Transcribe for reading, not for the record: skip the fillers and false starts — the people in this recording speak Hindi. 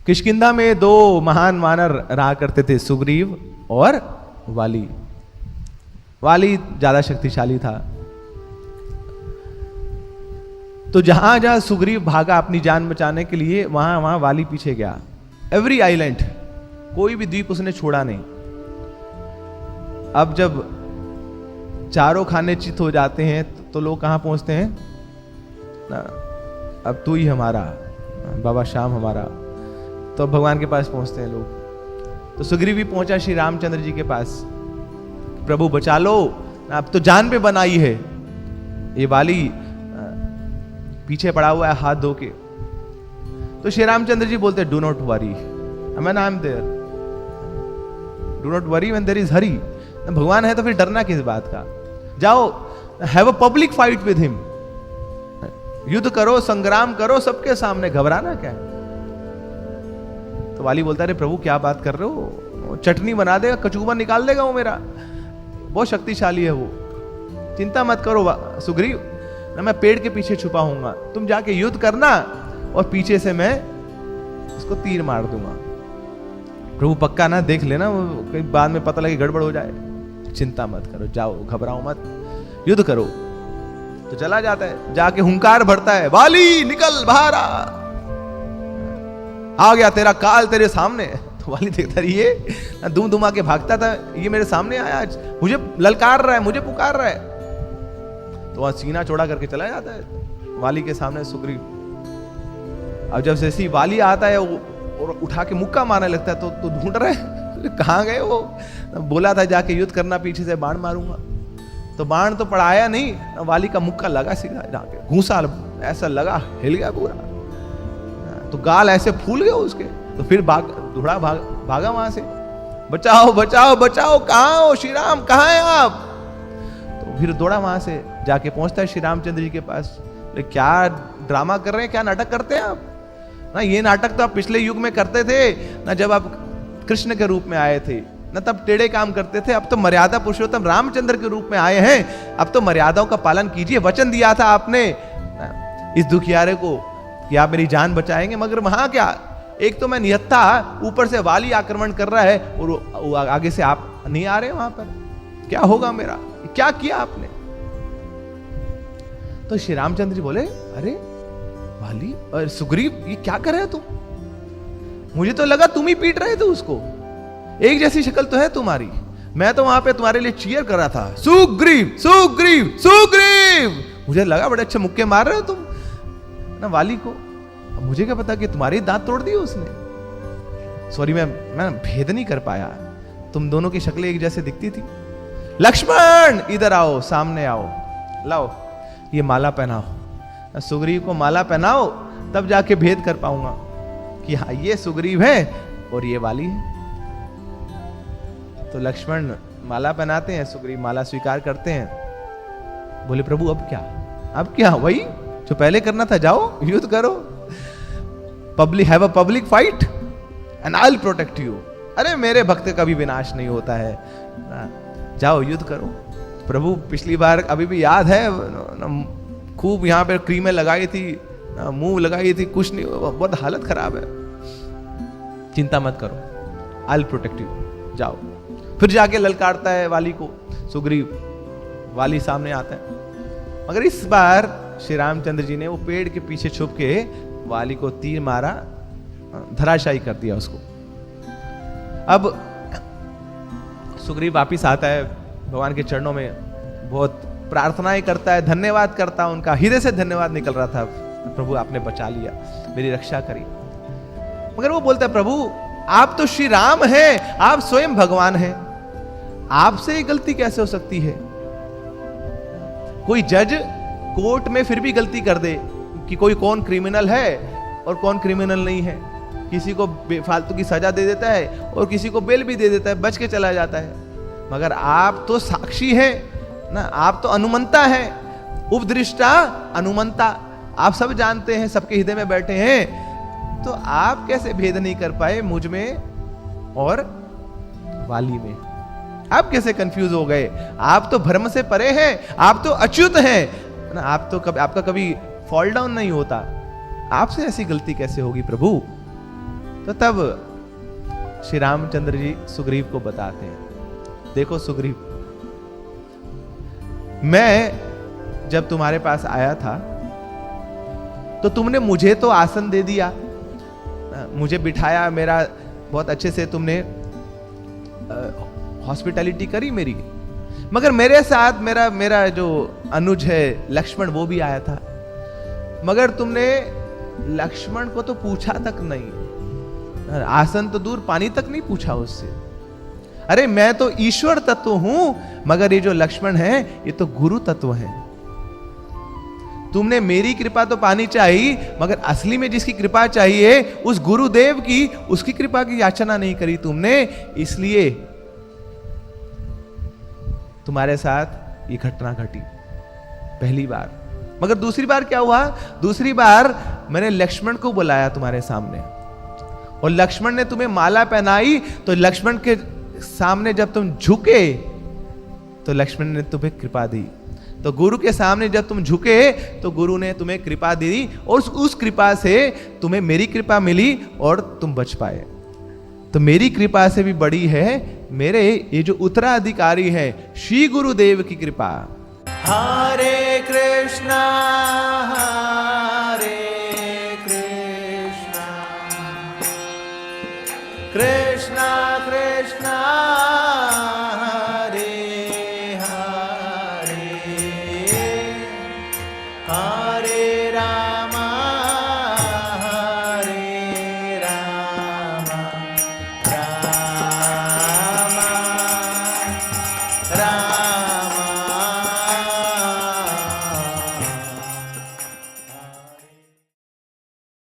किष्किंधा में दो महान वानर रहा करते थे, सुग्रीव और वाली। वाली ज्यादा शक्तिशाली था। तो जहां जहां सुग्रीव भागा अपनी जान बचाने के लिए, वहां वहां वाली पीछे गया। एवरी आइलैंड, कोई भी द्वीप उसने छोड़ा नहीं। अब जब चारों खाने चित हो जाते हैं तो लोग कहां पहुंचते हैं ना, अब तू ही हमारा, बाबा श्याम हमारा, तो भगवान के पास पहुंचते हैं लोग। तो सुग्रीव भी पहुंचा श्री रामचंद्र जी के पास, प्रभु बचा लो, अब तो जान पे बनाई है। ये वाली पीछे पड़ा हुआ है हाथ धो के। तो श्री रामचंद्र जी बोलते do not worry, I am there, do not worry when there is Hari. भगवान है तो फिर डरना किस बात का, जाओ have a public fight with him, युद्ध करो, संग्राम करो सबके सामने, घबराना क्या है। तो वाली बोलता है प्रभु क्या बात कर रहे हो, चटनी बना देगा, कचूबा निकाल देगा वो मेरा, बहुत शक्तिशाली है वो, चिंता मत करो सुग्रीव, ना मैं पेड़ के पीछे छुपा हूंगा, तुम जाके युद्ध करना और पीछे से मैं उसको तीर मार दूंगा। प्रभु पक्का ना, देख लेना कहीं बाद में पता लगे गड़बड़ हो जाए, चिंता मत करो, जाओ घबराओ मत, युद्ध करो। तो चला जाता है, जाके हुंकार भरता है, वाली निकल बाहर आ गया तेरा काल तेरे सामने। तो वाली देखता है ये धूम धुमा के भागता था, ये मेरे सामने आया आज, मुझे ललकार रहा है, मुझे पुकार रहा है। तो वहां सीना चौड़ा करके चला जाता है वाली के सामने सुग्रीव। अब जब जैसी वाली आता है और उठा के मुक्का मारने लगता है तो ढूंढ रहे कहां गए वो, बोला था जाके युद्ध करना, पीछे से बाण मारूंगा, तो बाण तो पड़ाया नहीं, वाली का मुक्का लगा सीधा जाके, घूसा ऐसा लगा, हिल गया पूरा, तो गाल ऐसे फूल गए उसके। तो फिर भागा वहां से, बचाओ बचाओ बचाओ, कहां हो श्री राम, कहां हैं आप। तो फिर दौड़ा वहां से, जाके पहुंचता है श्री रामचंद्र जी के पास। क्या ड्रामा कर रहे हैं, क्या नाटक करते हैं आप ना, ये नाटक तो आप पिछले युग में करते थे ना, जब आप कृष्ण के रूप में आए थे ना, तब टेढ़े काम करते थे। अब तो मर्यादा पुरुषोत्तम रामचंद्र के रूप में आए हैं, अब तो मर्यादाओं का पालन कीजिए। वचन दिया था आपने इस दुखियारे को कि आप मेरी जान बचाएंगे, मगर वहां क्या, एक तो मैं निहत्था, ऊपर से वाली आक्रमण कर रहा है और आगे से आप नहीं आ रहे वहां पर, क्या होगा मेरा, क्या किया आपने। तो श्री रामचंद्र जी बोले अरे वाली और सुग्रीव ये क्या कर रहे हो तुम, मुझे तो लगा तुम ही पीट रहे थे उसको, एक जैसी शक्ल तो है तुम्हारी, मैं तो वहां पे तुम्हारे लिए चीयर कर रहा था, सुग्रीव सुग्रीव सुग्रीव, मुझे लगा बड़े अच्छे मुक्के मार रहे हो तुम ना वाली को। अब मुझे क्या पता कि तुम्हारे दांत तोड़ दिए उसने, सॉरी मैं भेद नहीं कर पाया, तुम दोनों की शक्लें एक जैसे दिखती थी। लक्ष्मण इधर आओ, सामने आओ, लाओ ये माला पहनाओ, सुग्रीव को माला पहनाओ, तब जाके भेद कर पाऊंगा कि हाँ ये सुग्रीव है और ये वाली है। तो लक्ष्मण माला पहनाते हैं, सुग्रीव माला स्वीकार करते हैं। बोले प्रभु अब क्या, वही जो पहले करना था, जाओ युद्ध करो, public have a public fight and I will protect you. अरे मेरे भक्त का भी विनाश नहीं होता है, जाओ युद्ध करो। प्रभु पिछली बार अभी भी याद है, खूब यहाँ पे क्रीमें लगाई थी, मुंह लगाई थी, कुछ नहीं, बहुत हालत खराब है, चिंता मत करो, आई विल प्रोटेक्ट यू, जाओ। फिर जाके ललकारता है वाली को सुग्रीव, वाली सामने आता है, मगर इस बार श्री रामचंद्र जी ने वो पेड़ के पीछे छुप के वाली को तीर मारा, धराशायी कर दिया उसको। अब सुग्रीव वापिस आता है भगवान के चरणों में, बहुत प्रार्थनाएं करता है, धन्यवाद करता है, उनका हृदय से धन्यवाद निकल रहा था, प्रभु आपने बचा लिया, मेरी रक्षा करी। मगर वो बोलता है प्रभु आप तो श्री राम हैं, आप स्वयं भगवान हैं, आपसे गलती कैसे हो सकती है। कोई जज कोर्ट में फिर भी गलती कर दे कि कोई कौन क्रिमिनल है और कौन क्रिमिनल नहीं है, किसी को बेफालतू की सजा दे देता है और किसी को बेल भी दे देता है, बच के चला जाता है। मगर आप तो साक्षी हैं ना, आप तो अनुमंता हैं, उपदृष्टा अनुमंता, आप सब जानते हैं, सबके हृदय में बैठे हैं, तो आप कैसे भेद नहीं कर पाए मुझ में और वाली में, आप कैसे कंफ्यूज हो गए। आप तो भ्रम से परे हैं, आप तो अच्युत हैं ना, आप तो आपका कभी फॉल डाउन नहीं होता, आपसे ऐसी गलती कैसे होगी प्रभु। तो तब श्री रामचंद्र जी सुग्रीव को बताते हैं, देखो सुग्रीव, मैं जब तुम्हारे पास आया था तो तुमने मुझे तो आसन दे दिया, मुझे बिठाया, मेरा बहुत अच्छे से तुमने हॉस्पिटैलिटी करी मेरी, मगर मेरे साथ मेरा जो अनुज है लक्ष्मण वो भी आया था, मगर तुमने लक्ष्मण को तो पूछा तक नहीं, आसन तो दूर पानी तक नहीं पूछा उससे। अरे मैं तो ईश्वर तत्व हूं, मगर ये जो लक्ष्मण है ये तो गुरु तत्व है। तुमने मेरी कृपा तो पानी चाहिए, मगर असली में जिसकी कृपा चाहिए उस गुरुदेव की, उसकी कृपा की याचना नहीं करी तुमने, इसलिए तुम्हारे साथ ये घटना घटी पहली बार। मगर दूसरी बार क्या हुआ, दूसरी बार मैंने लक्ष्मण को बुलाया तुम्हारे सामने, और लक्ष्मण ने तुम्हें माला पहनाई, तो लक्ष्मण के सामने जब तुम झुके तो लक्ष्मण ने तुम्हें कृपा दी। तो गुरु के सामने जब तुम झुके तो गुरु ने तुम्हें कृपा दी, और उस कृपा से तुम्हें मेरी कृपा मिली और तुम बच पाए। तो मेरी कृपा से भी बड़ी है मेरे ये जो उत्तराधिकारी है श्री गुरुदेव की कृपा। हरे कृष्णा कृष्णा कृष्णा